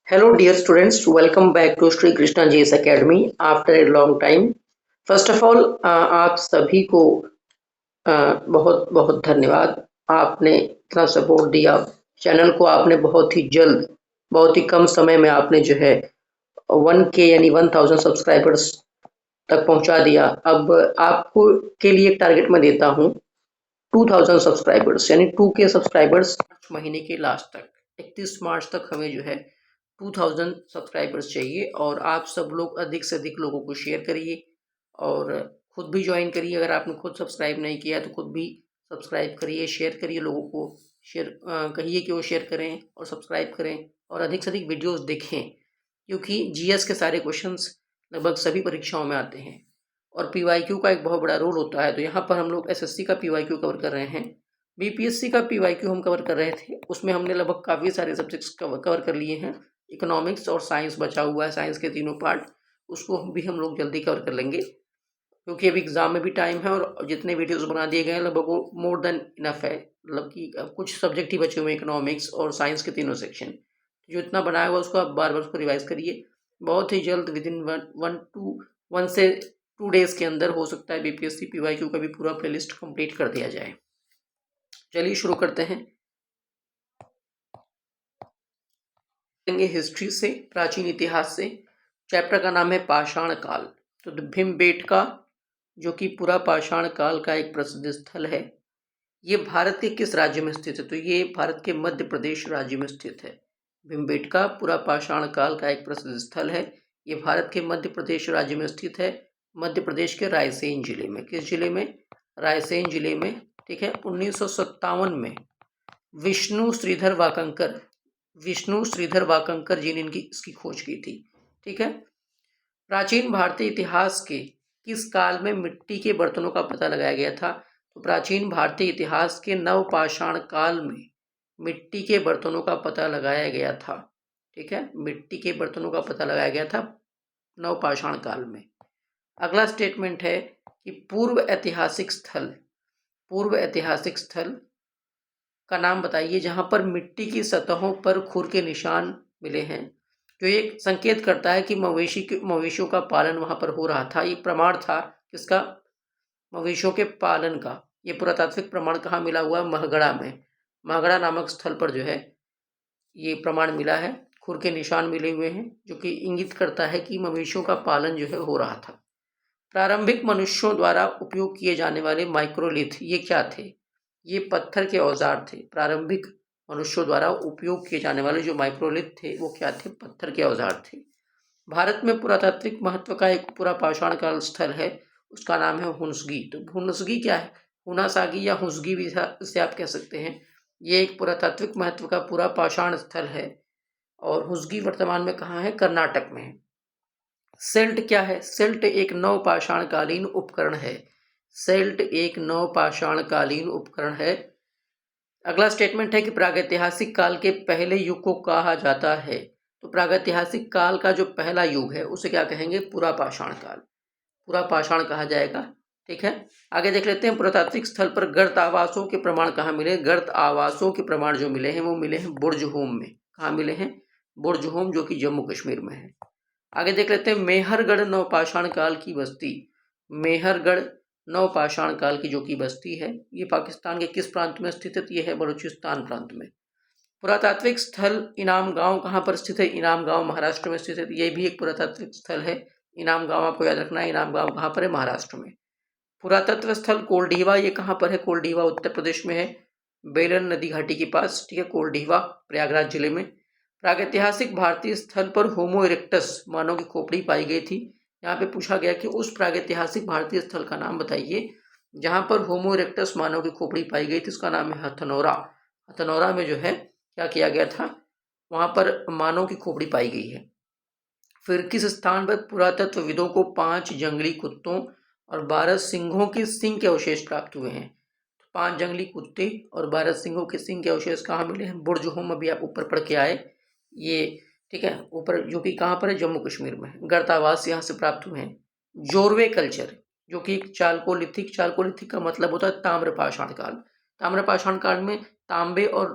Hello, dear students. Welcome back to Sri Krishna J's Academy after a long time. First of all आप सभी को बहुत बहुत धन्यवाद। आपने इतना सपोर्ट दिया चैनल को। आपने बहुत ही जल्द, बहुत ही कम समय में आपने जो है 1K यानी 1000 सब्सक्राइबर्स तक पहुंचा दिया। अब आपको के लिए एक टारगेट मैं देता हूं 2000 सब्सक्राइबर्स यानी 2K सब्सक्राइबर्स मार्च महीने के लास्ट तक, 31 मार्च तक हमें जो है 2000 सब्सक्राइबर्स चाहिए। और आप सब लोग अधिक से अधिक लोगों को शेयर करिए और खुद भी ज्वाइन करिए। अगर आपने खुद सब्सक्राइब नहीं किया तो खुद भी सब्सक्राइब करिए, शेयर करिए, लोगों को शेयर कहिए कि वो शेयर करें और सब्सक्राइब करें और अधिक से अधिक वीडियोस देखें, क्योंकि जीएस के सारे क्वेश्चंस लगभग सभी परीक्षाओं में आते हैं और पीवाईक्यू का एक बहुत बड़ा रोल होता है। तो यहाँ पर हम लोग एसएससी का पीवाईक्यू कवर कर रहे हैं, बीपीएससी का पीवाईक्यू हम कवर कर रहे थे, उसमें हमने लगभग काफ़ी सारे सब्जेक्ट्स कवर कर लिए हैं। इकोनॉमिक्स और साइंस बचा हुआ है, साइंस के तीनों पार्ट, उसको भी हम लोग जल्दी कवर कर लेंगे क्योंकि अभी एग्जाम में भी टाइम है और जितने वीडियोस बना दिए गए हैं लगभग वो मोर देन इनफ है। मतलब कि कुछ सब्जेक्ट ही बचे हुए हैं, इकोनॉमिक्स और साइंस के तीनों सेक्शन। जो इतना बनाया हुआ उसको आप बार बार उसको रिवाइज करिए। बहुत ही जल्द विद इन वन से 2 डेज के अंदर हो सकता है बीपीएससी पीवाईक्यू का भी पूरा प्लेलिस्ट कंप्लीट कर दिया जाए। चलिए शुरू करते हैं। हिस्ट्री से, प्राचीन इतिहास से। चैप्टर का नाम है पाषाण काल। तो भीमबेटका, जो कि पूरा पाषाण काल का एक प्रसिद्ध स्थल है, ये भारत के किस राज्य में स्थित है? तो ये भारत के मध्य प्रदेश राज्य में स्थित है। भीमबेटका पूरा पाषाण काल का एक प्रसिद्ध स्थल है। ये भारत के मध्य प्रदेश राज्य में स्थित है, मध्य प्रदेश के रायसेन जिले में। किस जिले में? रायसेन जिले में। ठीक है। 1957 में विष्णु श्रीधर वाकंकर जी ने इसकी खोज की थी। ठीक है। प्राचीन भारतीय इतिहास के किस काल में मिट्टी के बर्तनों का पता लगाया गया था? तो प्राचीन भारतीय इतिहास के नवपाषाण काल में मिट्टी के बर्तनों का पता लगाया गया था। ठीक है। मिट्टी के बर्तनों का पता लगाया गया था नवपाषाण काल में। अगला स्टेटमेंट है कि पूर्व ऐतिहासिक स्थल का नाम बताइए जहां पर मिट्टी की सतहों पर खुर के निशान मिले हैं, जो ये संकेत करता है कि मवेशियों का पालन वहां पर हो रहा था। ये प्रमाण था किसका? मवेशियों के पालन का। ये पुरातात्विक प्रमाण कहाँ मिला हुआ है? महगड़ा में। महगड़ा नामक स्थल पर जो है ये प्रमाण मिला है। खुर के निशान मिले हुए हैं जो कि इंगित करता है कि मवेशियों का पालन जो है हो रहा था। प्रारंभिक मनुष्यों द्वारा उपयोग किए जाने वाले माइक्रोलिथ ये क्या थे? ये पत्थर के औजार थे। प्रारंभिक मनुष्यों द्वारा उपयोग किए जाने वाले जो माइक्रोलिथ थे वो क्या थे? पत्थर के औजार थे। भारत में पुरातात्विक महत्व का एक पूरा पाषाण काल स्थल है, उसका नाम है हुंसगी। तो हुंसगी क्या है? हुनासागी या हुंसगी भी इसे आप कह सकते हैं। ये एक पुरातात्विक महत्व का पूरा पाषाण स्थल है और हुंसगी वर्तमान में कहाँ है? कर्नाटक में है। सेल्ट क्या है? सेल्ट एक नवपाषाणकालीन उपकरण है। सेल्ट एक नवपाषाणकालीन उपकरण है। अगला स्टेटमेंट है कि प्रागैतिहासिक काल के पहले युग को कहा जाता है। तो प्रागैतिहासिक काल का जो पहला युग है उसे क्या कहेंगे? पूरा पाषाण काल, पूरा पाषाण कहा जाएगा। ठीक है। आगे देख लेते हैं। पुरातात्विक स्थल पर गर्त आवासों के प्रमाण कहाँ मिले? गर्त आवासों के प्रमाण जो मिले हैं वो मिले हैं बुर्जहोम में। कहाँ मिले हैं? बुर्जहोम, जो कि जम्मू कश्मीर में है। आगे देख लेते हैं मेहरगढ़ नवपाषाण काल की बस्ती। मेहरगढ़ नवपाषाण काल की जो की बस्ती है ये पाकिस्तान के किस प्रांत में स्थित है? ये है बलूचिस्तान प्रांत में। पुरातात्विक स्थल इनाम गांव कहाँ पर स्थित है? इनाम गांव महाराष्ट्र में स्थित है। ये भी एक पुरातात्विक स्थल है। इनाम गांव आपको याद रखना है। इनाम गांव कहाँ पर है? महाराष्ट्र में। पुरातत्व स्थल कोलडीवा, ये कहाँ पर है? कोलडीवा उत्तर प्रदेश में है, बेलन नदी घाटी के पास। ठीक है। कोलडीवा प्रयागराज जिले में। प्रागैतिहासिक भारतीय स्थल पर होमो इरेक्टस मानव की खोपड़ी पाई गई थी। यहाँ पे पूछा गया कि उस प्रागैतिहासिक भारतीय स्थल का नाम बताइए जहाँ पर होमो इरेक्टस मानव की खोपड़ी पाई गई थी। उसका नाम है हथनौरा। हथनौरा में जो है क्या किया गया था? वहाँ पर मानव की खोपड़ी पाई गई है। फिर किस स्थान पर पुरातत्वविदों को 5 जंगली कुत्तों और 12 सिंहों के सिंग के अवशेष प्राप्त हुए हैं? 5 जंगली कुत्ते और 12 सिंहों के सिंग के अवशेष कहाँ मिले हैं? बुर्जहोम, अभी आप ऊपर पढ़ के आए ये। ठीक है। ऊपर जो कि कहाँ पर है? जम्मू कश्मीर में। गर्तावास यहाँ से प्राप्त हुए हैं। जोरवे कल्चर, जो कि चालकोलिथिक का मतलब होता है ताम्रपाषाण काल। ताम्रपाषाण काल में तांबे और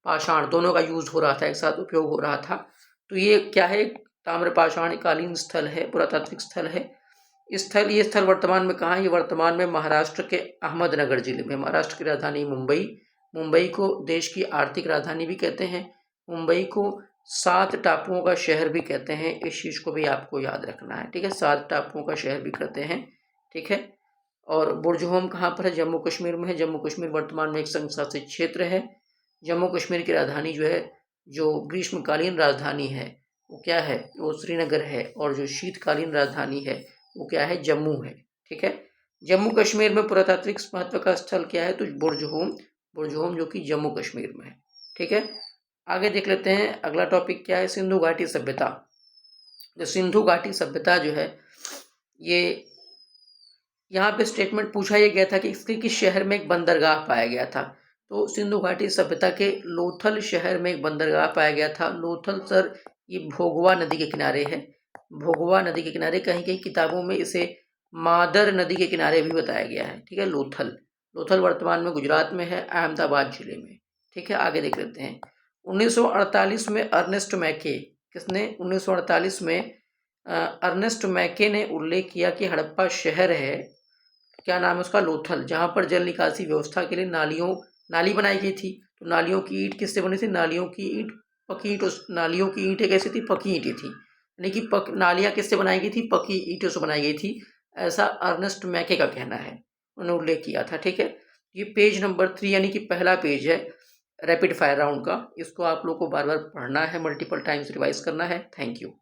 पाषाण दोनों का यूज हो रहा था, एक साथ उपयोग हो रहा था। तो ये क्या है, ताम्रपाषाणकालीन स्थल है, पुरातात्विक स्थल है। ये स्थल वर्तमान में कहाँ है? ये वर्तमान में महाराष्ट्र के अहमदनगर जिले में, महाराष्ट्र की राजधानी मुंबई को देश की आर्थिक राजधानी भी कहते हैं, मुंबई को 7 टापुओं का शहर भी कहते हैं। इस चीज़ को भी आपको याद रखना है, ठीक है, 7 टापुओं का शहर भी कहते हैं, ठीक है। और बुर्जहोम कहाँ पर है? जम्मू कश्मीर में है। जम्मू कश्मीर वर्तमान में एक संघ शासित क्षेत्र है। जम्मू कश्मीर की राजधानी जो है, जो ग्रीष्मकालीन राजधानी है वो क्या है? वो श्रीनगर है। और जो शीतकालीन राजधानी है वो क्या है? जम्मू है, ठीक है। जम्मू कश्मीर में पुरातात्विक महत्व का स्थल क्या है? तो बुर्जहोम जो कि जम्मू कश्मीर में है, ठीक है। आगे देख लेते हैं, अगला टॉपिक क्या है? सिंधु घाटी सभ्यता। जो सिंधु घाटी सभ्यता जो है, ये यहाँ पे स्टेटमेंट पूछा यह गया था कि इसके किस शहर में एक बंदरगाह पाया गया था? तो सिंधु घाटी सभ्यता के लोथल शहर में एक बंदरगाह पाया गया था। लोथल सर ये भोगवा नदी के किनारे है, भोगवा नदी के किनारे। कहीं कहीं किताबों में इसे मादर नदी के किनारे भी बताया गया है, ठीक है। लोथल वर्तमान में गुजरात में है, अहमदाबाद जिले में, ठीक है। आगे देख लेते हैं, 1948 में अर्नेस्ट मैके, किसने? 1948 में अर्नेस्ट मैके ने उल्लेख किया कि हड़प्पा शहर है, क्या नाम है उसका? लोथल, जहाँ पर जल निकासी व्यवस्था के लिए नाली बनाई गई थी। तो नालियों की ईंट किससे बनी थी? नालियों की ईंट पकी ईंटों, नालियों की ईंटें कैसी थी? पकी ईंटें थी, यानी कि नालियाँ किससे बनाई गई थी? पकी ईंटों से बनाई गई थी, ऐसा अर्नेस्ट मैके का कहना है, उन्होंने उल्लेख किया था, ठीक है। ये पेज नंबर 3 यानी कि पहला पेज है रैपिड फायर राउंड का, इसको आप लोग को बार बार पढ़ना है, मल्टीपल टाइम्स रिवाइज करना है। Thank you.